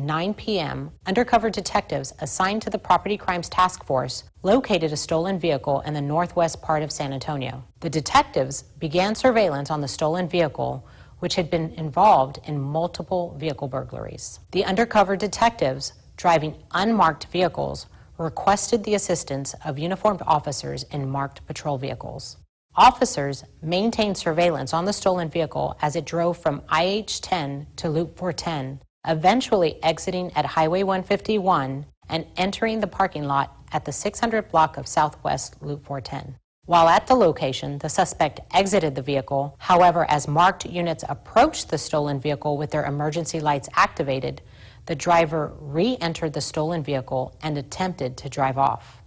9 p.m., undercover detectives assigned to the Property Crimes Task Force located a stolen vehicle in the northwest part of San Antonio. The detectives began surveillance on the stolen vehicle, which had been involved in multiple vehicle burglaries. The undercover detectives, driving unmarked vehicles, requested the assistance of uniformed officers in marked patrol vehicles. Officers maintained surveillance on the stolen vehicle as it drove from IH-10 to Loop 410, eventually exiting at Highway 151 and entering the parking lot at the 600 block of Southwest Loop 410. While at the location, the suspect exited the vehicle. However, as marked units approached the stolen vehicle with their emergency lights activated, the driver re-entered the stolen vehicle and attempted to drive off.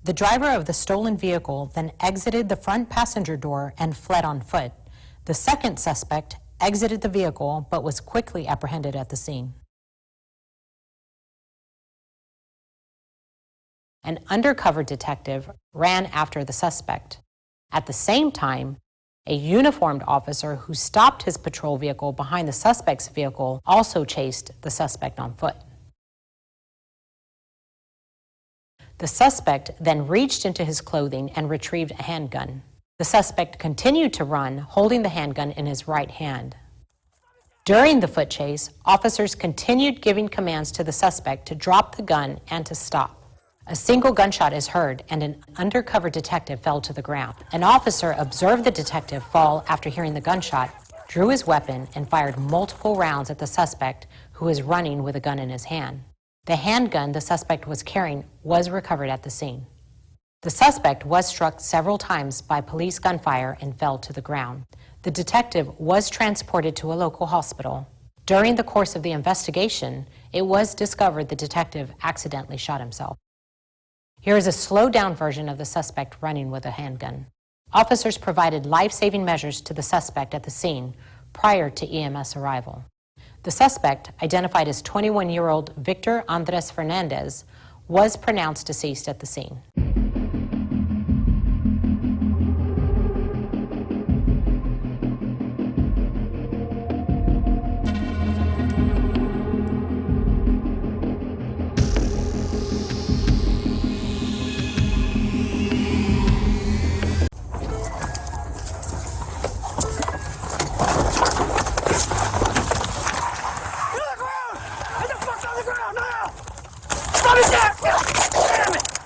The driver of the stolen vehicle then exited the front passenger door and fled on foot. The second suspect exited the vehicle but was quickly apprehended at the scene. An undercover detective ran after the suspect. At the same time, a uniformed officer who stopped his patrol vehicle behind the suspect's vehicle also chased the suspect on foot. The suspect then reached into his clothing and retrieved a handgun. The suspect continued to run, holding the handgun in his right hand. During the foot chase, officers continued giving commands to the suspect to drop the gun and to stop. A single gunshot is heard, and an undercover detective fell to the ground. An officer observed the detective fall after hearing the gunshot, drew his weapon, and fired multiple rounds at the suspect, who was running with a gun in his hand. The handgun the suspect was carrying was recovered at the scene. The suspect was struck several times by police gunfire and fell to the ground. The detective was transported to a local hospital. During the course of the investigation, it was discovered the detective accidentally shot himself. Here is a slowed-down version of the suspect running with a handgun. Officers provided life-saving measures to the suspect at the scene prior to EMS arrival. The suspect, identified as 21-year-old Victor Fernandes, was pronounced deceased at the scene. Damn it!